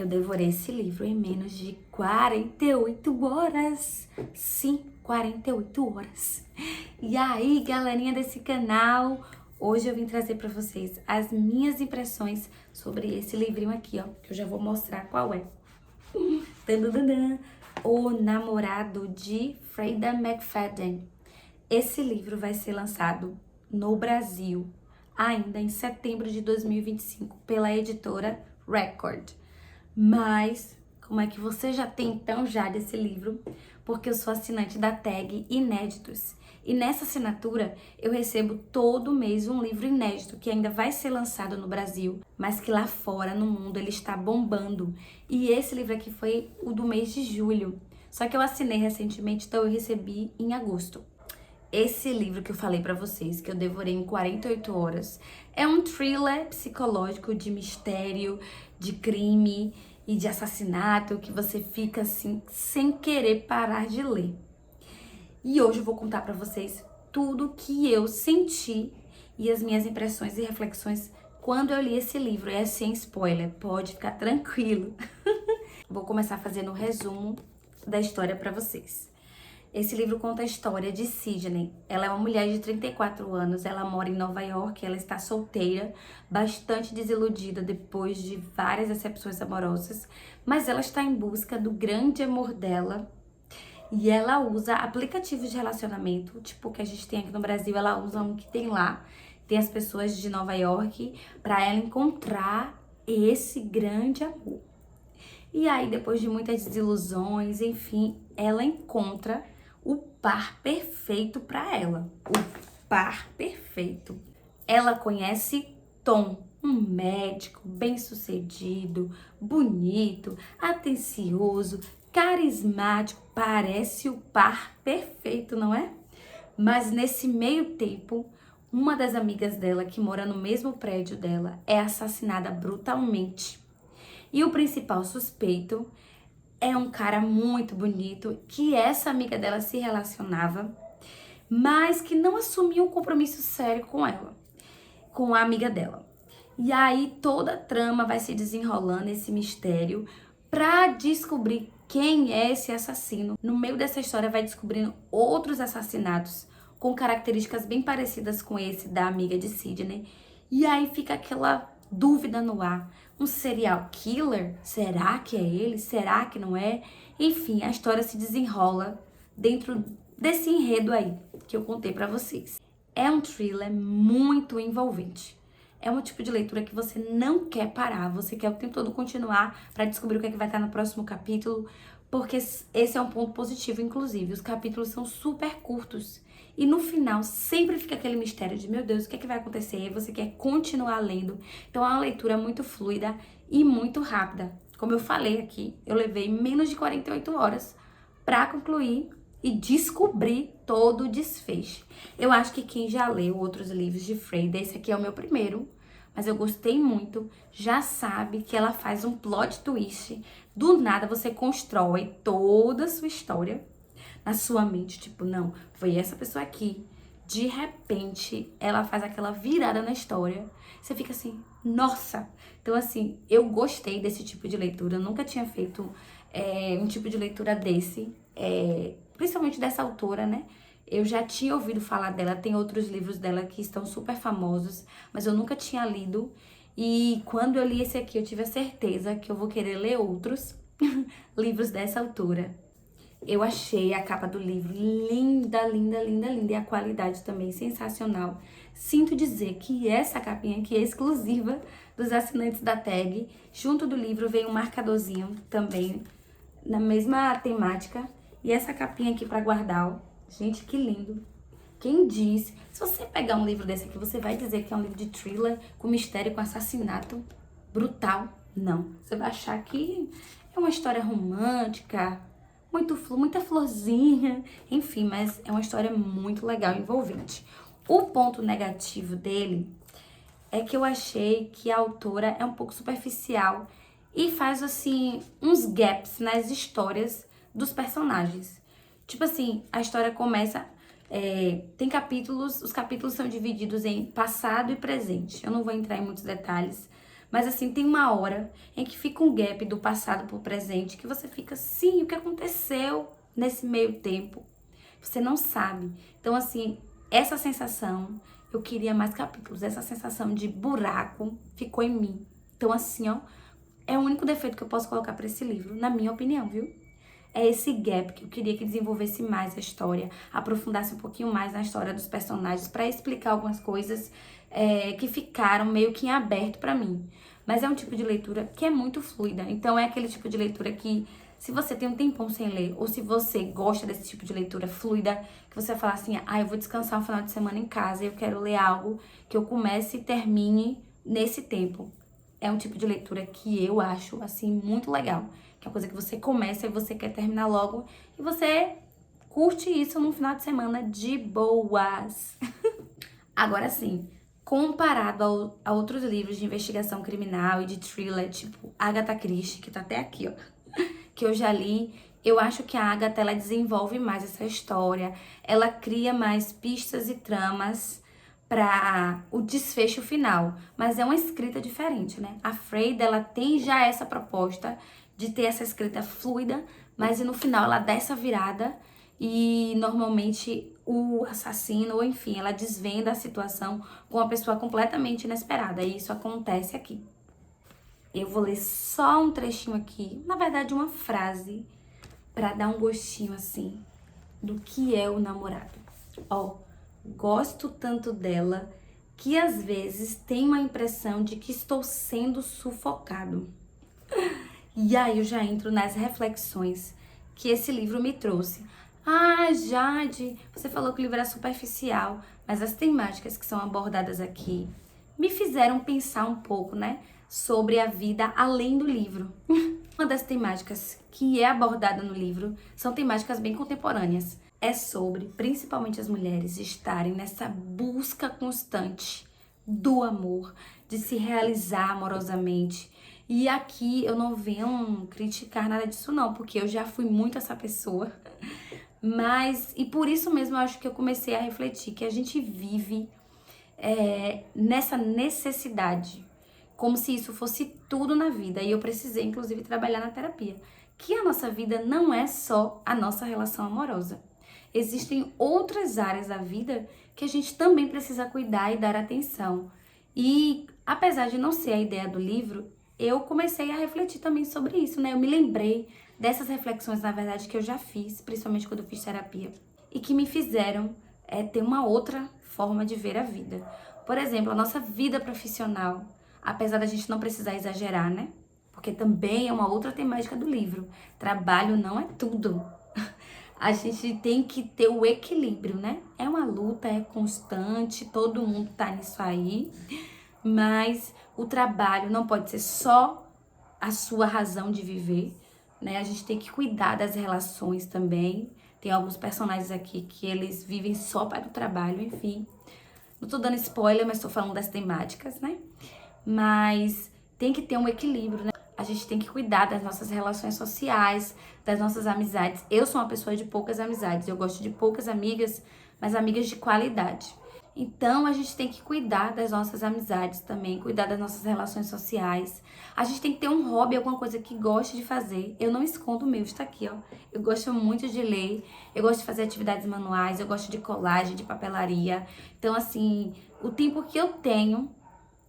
Eu devorei esse livro em menos de 48 horas. Sim, 48 horas. E aí, galerinha desse canal, hoje eu vim trazer pra vocês as minhas impressões sobre esse livrinho aqui, ó, que eu já vou mostrar qual é. Tadadadã. O Namorado de Freida McFadden. Esse livro vai ser lançado no Brasil ainda em setembro de 2025 pela editora Record. Mas, como é que você já tem então já desse livro? Porque eu sou assinante da tag Inéditos. E nessa assinatura eu recebo todo mês um livro inédito que ainda vai ser lançado no Brasil, mas que lá fora, no mundo, ele está bombando. E esse livro aqui foi o do mês de julho. Só que eu assinei recentemente, então eu recebi em agosto. Esse livro que eu falei pra vocês, que eu devorei em 48 horas, é um thriller psicológico de mistério, de crime e de assassinato que você fica assim sem querer parar de ler. E hoje eu vou contar pra vocês tudo que eu senti e as minhas impressões e reflexões quando eu li esse livro. É sem spoiler, pode ficar tranquilo. Vou começar fazendo um resumo da história pra vocês. Esse livro conta a história de Sydney. Ela é uma mulher de 34 anos, ela mora em Nova York, ela está solteira, bastante desiludida depois de várias decepções amorosas, mas ela está em busca do grande amor dela e ela usa aplicativos de relacionamento, tipo o que a gente tem aqui no Brasil, ela usa um que tem lá, tem as pessoas de Nova York, para ela encontrar esse grande amor. E aí, depois de muitas desilusões, enfim, ela encontra o par perfeito para ela. O par perfeito. Ela conhece Tom, um médico bem-sucedido, bonito, atencioso, carismático. Parece o par perfeito, não é? Mas nesse meio tempo, uma das amigas dela, que mora no mesmo prédio dela, é assassinada brutalmente. E o principal suspeito é um cara muito bonito que essa amiga dela se relacionava, mas que não assumia um compromisso sério com ela, com a amiga dela. E aí toda a trama vai se desenrolando, esse mistério, pra descobrir quem é esse assassino. No meio dessa história vai descobrindo outros assassinatos com características bem parecidas com esse da amiga de Sydney. E aí fica aquela dúvida no ar. Um serial killer? Será que é ele? Será que não é? Enfim, a história se desenrola dentro desse enredo aí que eu contei pra vocês. É um thriller muito envolvente. É um tipo de leitura que você não quer parar, você quer o tempo todo continuar para descobrir o que é que vai estar no próximo capítulo, porque esse é um ponto positivo, inclusive. Os capítulos são super curtos e no final sempre fica aquele mistério de, meu Deus, o que é que vai acontecer? E você quer continuar lendo. Então é uma leitura muito fluida e muito rápida. Como eu falei aqui, eu levei menos de 48 horas para concluir e descobrir todo o desfecho. Eu acho que quem já leu outros livros de Freida, esse aqui é o meu primeiro, mas eu gostei muito, já sabe que ela faz um plot twist. Do nada você constrói toda a sua história na sua mente, tipo, não, foi essa pessoa aqui. De repente, ela faz aquela virada na história. Você fica assim, nossa! Então, assim, eu gostei desse tipo de leitura. Eu nunca tinha feito um tipo de leitura desse. Principalmente dessa autora, né? Eu já tinha ouvido falar dela, tem outros livros dela que estão super famosos, mas eu nunca tinha lido. E quando eu li esse aqui, eu tive a certeza que eu vou querer ler outros livros dessa autora. Eu achei a capa do livro linda, linda, linda, linda. E a qualidade também sensacional. Sinto dizer que essa capinha aqui é exclusiva dos assinantes da tag. Junto do livro vem um marcadorzinho também na mesma temática. E essa capinha aqui pra guardar, ó. Gente, que lindo. Quem diz? Se você pegar um livro desse aqui, você vai dizer que é um livro de thriller, com mistério, com assassinato brutal. Não. Você vai achar que é uma história romântica, muita florzinha, enfim, mas é uma história muito legal, envolvente. O ponto negativo dele é que eu achei que a autora é um pouco superficial e faz, assim, uns gaps nas histórias dos personagens. Tipo assim, a história começa... tem capítulos, os capítulos são divididos em passado e presente. Eu não vou entrar em muitos detalhes, Mas assim, tem uma hora em que fica um gap do passado pro presente, que você fica, sim, o que aconteceu nesse meio tempo? Você não sabe. Então assim, essa sensação, eu queria mais capítulos. Essa sensação de buraco ficou em mim. Então assim, ó, é o único defeito que eu posso colocar pra esse livro, na minha opinião, viu? É esse gap que eu queria que desenvolvesse mais a história, aprofundasse um pouquinho mais na história dos personagens pra explicar algumas coisas que ficaram meio que em aberto pra mim. Mas é um tipo de leitura que é muito fluida. Então é aquele tipo de leitura que, se você tem um tempão sem ler, ou se você gosta desse tipo de leitura fluida, que você vai falar assim, eu vou descansar um final de semana em casa e eu quero ler algo que eu comece e termine nesse tempo. É um tipo de leitura que eu acho, assim, muito legal. Que é uma coisa que você começa e você quer terminar logo. E você curte isso num final de semana de boas. Agora sim, comparado a outros livros de investigação criminal e de thriller, tipo Agatha Christie, que tá até aqui, ó, que eu já li, eu acho que a Agatha, ela desenvolve mais essa história, ela cria mais pistas e tramas para o desfecho final, mas é uma escrita diferente, né? A Freida, ela tem já essa proposta de ter essa escrita fluida, mas no final ela dá essa virada e normalmente o assassino, ou enfim, ela desvenda a situação com uma pessoa completamente inesperada, e isso acontece aqui. Eu vou ler só um trechinho aqui, na verdade uma frase, para dar um gostinho assim do que é o namorado. Ó, gosto tanto dela que às vezes tenho a impressão de que estou sendo sufocado. E aí eu já entro nas reflexões que esse livro me trouxe. Jade, você falou que o livro era superficial, mas as temáticas que são abordadas aqui me fizeram pensar um pouco, né, sobre a vida além do livro. Uma das temáticas que é abordada no livro são temáticas bem contemporâneas. É sobre, principalmente as mulheres, estarem nessa busca constante do amor, de se realizar amorosamente. E aqui eu não venho criticar nada disso não, porque eu já fui muito essa pessoa. Mas, e por isso mesmo eu acho que eu comecei a refletir que a gente vive nessa necessidade, como se isso fosse tudo na vida. E eu precisei, inclusive, trabalhar na terapia. Que a nossa vida não é só a nossa relação amorosa. Existem outras áreas da vida que a gente também precisa cuidar e dar atenção. E, apesar de não ser a ideia do livro, eu comecei a refletir também sobre isso, né? Eu me lembrei dessas reflexões, na verdade, que eu já fiz, principalmente quando eu fiz terapia, e que me fizeram ter uma outra forma de ver a vida. Por exemplo, a nossa vida profissional, apesar da gente não precisar exagerar, né? Porque também é uma outra temática do livro. Trabalho não é tudo. A gente tem que ter o equilíbrio, né? É uma luta, é constante, todo mundo tá nisso aí, mas o trabalho não pode ser só a sua razão de viver, né? A gente tem que cuidar das relações também. Tem alguns personagens aqui que eles vivem só para o trabalho, enfim. Não tô dando spoiler, mas tô falando das temáticas, né? Mas tem que ter um equilíbrio, né? A gente tem que cuidar das nossas relações sociais, das nossas amizades. Eu sou uma pessoa de poucas amizades, eu gosto de poucas amigas, mas amigas de qualidade. Então, a gente tem que cuidar das nossas amizades também, cuidar das nossas relações sociais. A gente tem que ter um hobby, alguma coisa que goste de fazer. Eu não escondo o meu, está aqui, ó. Eu gosto muito de ler, eu gosto de fazer atividades manuais, eu gosto de colagem, de papelaria. Então, assim, o tempo que eu tenho,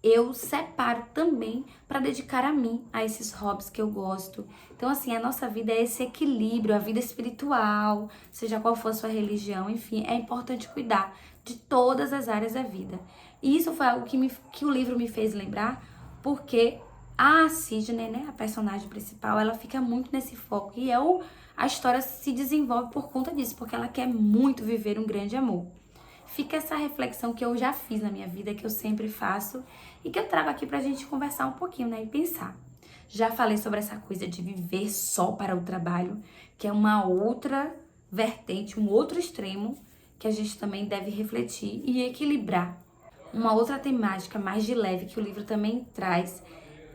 eu separo também para dedicar a mim, a esses hobbies que eu gosto. Então, assim, a nossa vida é esse equilíbrio, a vida espiritual, seja qual for a sua religião, enfim, é importante cuidar de todas as áreas da vida. E isso foi algo que o livro me fez lembrar, porque a Sidney, né, a personagem principal, ela fica muito nesse foco. E a história se desenvolve por conta disso, porque ela quer muito viver um grande amor. Fica essa reflexão que eu já fiz na minha vida, que eu sempre faço, e que eu trago aqui pra gente conversar um pouquinho, né, e pensar. Já falei sobre essa coisa de viver só para o trabalho, que é uma outra vertente, um outro extremo, que a gente também deve refletir e equilibrar. Uma outra temática mais de leve que o livro também traz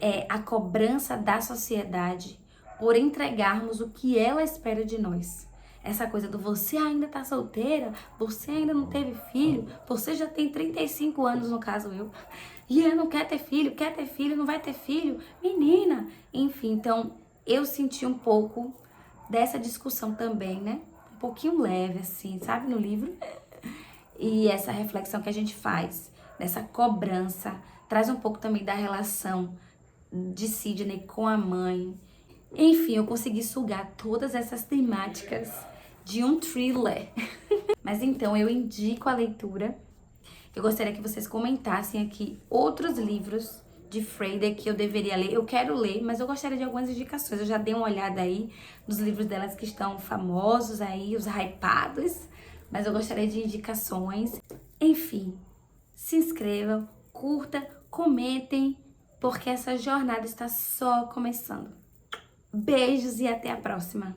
é a cobrança da sociedade por entregarmos o que ela espera de nós. Essa coisa do você ainda tá solteira, você ainda não teve filho, você já tem 35 anos, no caso eu, Ian não quer ter filho, não vai ter filho, menina. Enfim, então eu senti um pouco dessa discussão também, né? Um pouquinho leve, assim, sabe, no livro. E essa reflexão que a gente faz, dessa cobrança, traz um pouco também da relação de Sidney com a mãe. Enfim, eu consegui sugar todas essas temáticas de um thriller. Mas então, eu indico a leitura. Eu gostaria que vocês comentassem aqui outros livros de Freida que eu deveria ler. Eu quero ler, mas eu gostaria de algumas indicações. Eu já dei uma olhada aí nos livros delas que estão famosos aí, os hypados. Mas eu gostaria de indicações. Enfim, se inscrevam, curta, comentem, porque essa jornada está só começando. Beijos e até a próxima!